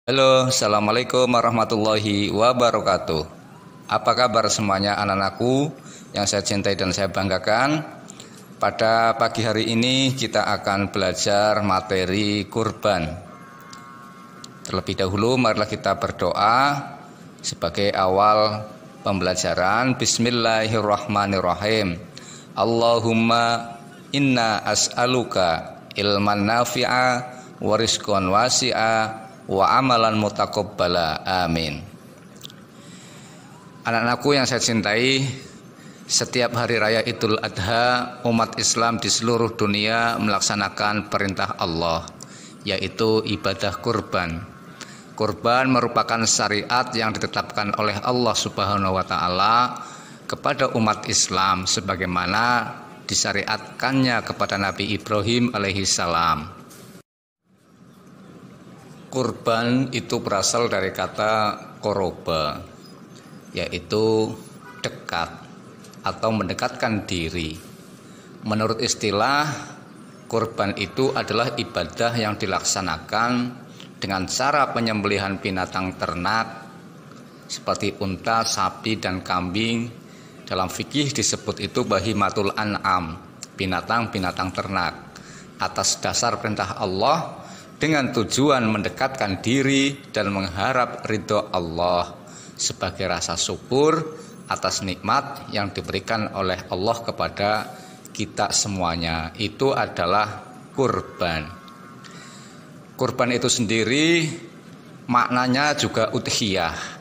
Halo, assalamualaikum warahmatullahi wabarakatuh. Apa kabar semuanya anak-anakku yang saya cintai dan saya banggakan? Pada pagi hari ini kita akan belajar materi kurban. Terlebih dahulu marilah kita berdoa sebagai awal pembelajaran. Bismillahirrahmanirrahim. Allahumma inna as'aluka ilman nafi'a wa rizqan wasi'a wa amalan mutaqabbala, amin. Anak-anakku yang saya cintai, setiap hari raya Idul Adha umat Islam di seluruh dunia melaksanakan perintah Allah, yaitu ibadah kurban. Kurban merupakan syariat yang ditetapkan oleh Allah Subhanahu wa taala kepada umat Islam sebagaimana disyariatkannya kepada Nabi Ibrahim alaihi salam. Kurban itu berasal dari kata koroba, yaitu dekat atau mendekatkan diri. Menurut istilah, kurban itu adalah ibadah yang dilaksanakan dengan cara penyembelihan binatang ternak seperti unta, sapi, dan kambing. Dalam fikih disebut itu bahimatul an'am, binatang-binatang ternak, atas dasar perintah Allah dengan tujuan mendekatkan diri dan mengharap ridho Allah sebagai rasa syukur atas nikmat yang diberikan oleh Allah kepada kita semuanya. Itu adalah kurban. Kurban itu sendiri maknanya juga udhiyah,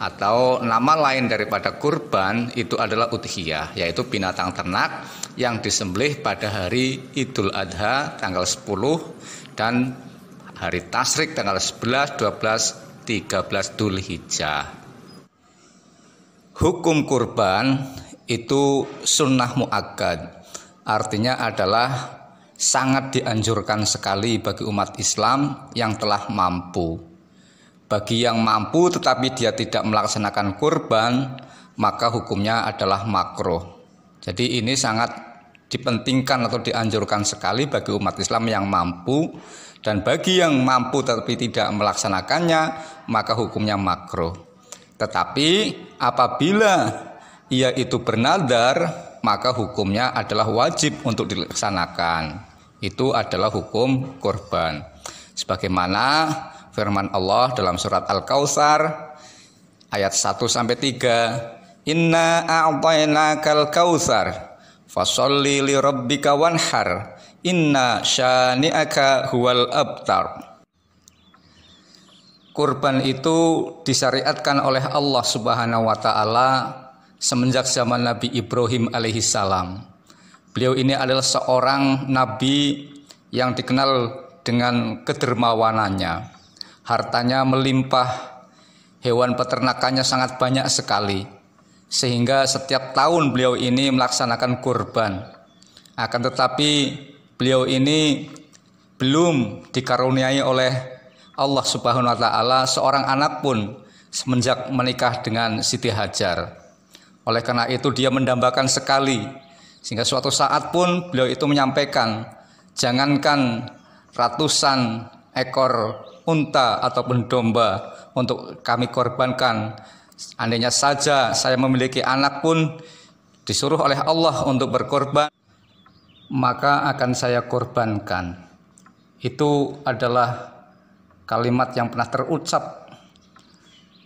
atau nama lain daripada kurban itu adalah udhiyah, yaitu binatang ternak yang disembelih pada hari Idul Adha tanggal 10 dan hari Tasyrik tanggal 11, 12, 13 Dzulhijjah. Hukum kurban itu sunnah muakkad, artinya adalah sangat dianjurkan sekali bagi umat Islam yang telah mampu. Bagi yang mampu tetapi dia tidak melaksanakan kurban, maka hukumnya adalah makruh. Jadi ini sangat dipentingkan atau dianjurkan sekali bagi umat Islam yang mampu, dan bagi yang mampu tetapi tidak melaksanakannya maka hukumnya makruh. Tetapi apabila ia itu bernadar maka hukumnya adalah wajib untuk dilaksanakan. Itu adalah hukum kurban. Sebagaimana firman Allah dalam surat Al-Kautsar ayat 1-3, Inna a'tainakal kautsar fasholli li rabbika wanhar inna syani'aka huwal abtar. Kurban itu disyariatkan oleh Allah Subhanahu wa taala semenjak zaman Nabi Ibrahim alaihi salam. Beliau ini adalah seorang nabi yang dikenal dengan kedermawanannya. Hartanya melimpah, hewan peternakannya sangat banyak sekali, sehingga setiap tahun beliau ini melaksanakan kurban. Akan tetapi beliau ini belum dikaruniai oleh Allah Subhanahu wa taala seorang anak pun semenjak menikah dengan Siti Hajar. Oleh karena itu dia mendambakan sekali, sehingga suatu saat pun beliau itu menyampaikan, jangankan ratusan ekor unta ataupun domba untuk kami korbankan, andainya saja saya memiliki anak pun disuruh oleh Allah untuk berkorban, maka akan saya korbankan. Itu adalah kalimat yang pernah terucap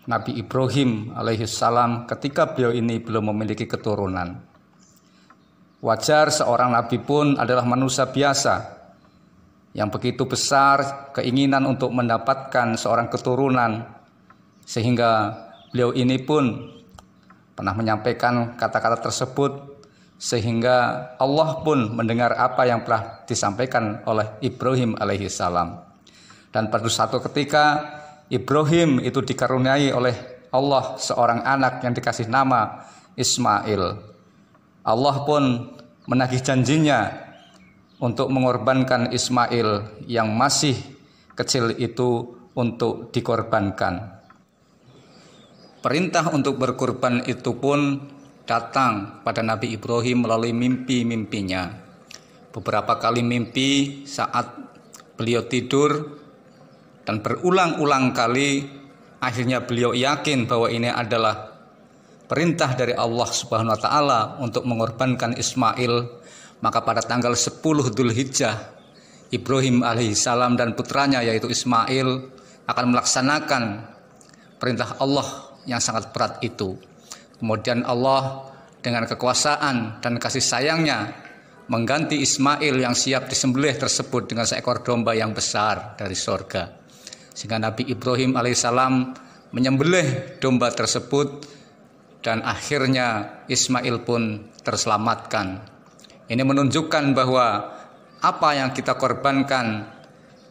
Nabi Ibrahim alaihi salam ketika beliau ini belum memiliki keturunan. Wajar seorang nabi pun adalah manusia biasa yang begitu besar keinginan untuk mendapatkan seorang keturunan, sehingga beliau ini pun pernah menyampaikan kata-kata tersebut, sehingga Allah pun mendengar apa yang telah disampaikan oleh Ibrahim alaihi salam. Dan pada suatu ketika Ibrahim itu dikaruniai oleh Allah seorang anak yang dikasih nama Ismail. Allah pun menagih janjinya untuk mengorbankan Ismail yang masih kecil itu untuk dikorbankan. Perintah untuk berkorban itu pun datang pada Nabi Ibrahim melalui mimpi-mimpinya. Beberapa kali mimpi saat beliau tidur Dan berulang-ulang kali akhirnya beliau yakin bahwa ini adalah perintah dari Allah Subhanahu wa taala untuk mengorbankan Ismail. Maka pada tanggal 10 Dzulhijjah, Ibrahim alaihissalam dan putranya yaitu Ismail akan melaksanakan perintah Allah yang sangat berat itu. Kemudian Allah dengan kekuasaan dan kasih sayangnya mengganti Ismail yang siap disembelih tersebut dengan seekor domba yang besar dari sorga. Sehingga Nabi Ibrahim alaihissalam menyembelih domba tersebut dan akhirnya Ismail pun terselamatkan. Ini menunjukkan bahwa apa yang kita korbankan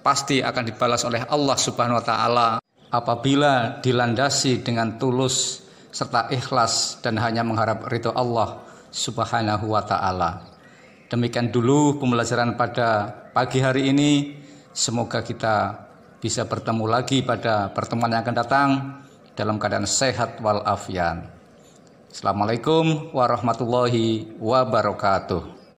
pasti akan dibalas oleh Allah Subhanahu wa taala apabila dilandasi dengan tulus serta ikhlas dan hanya mengharap ridho Allah Subhanahu wa taala. Demikian dulu pembelajaran pada pagi hari ini. Semoga kita bisa bertemu lagi pada pertemuan yang akan datang dalam keadaan sehat walafiat. Assalamualaikum warahmatullahi wabarakatuh.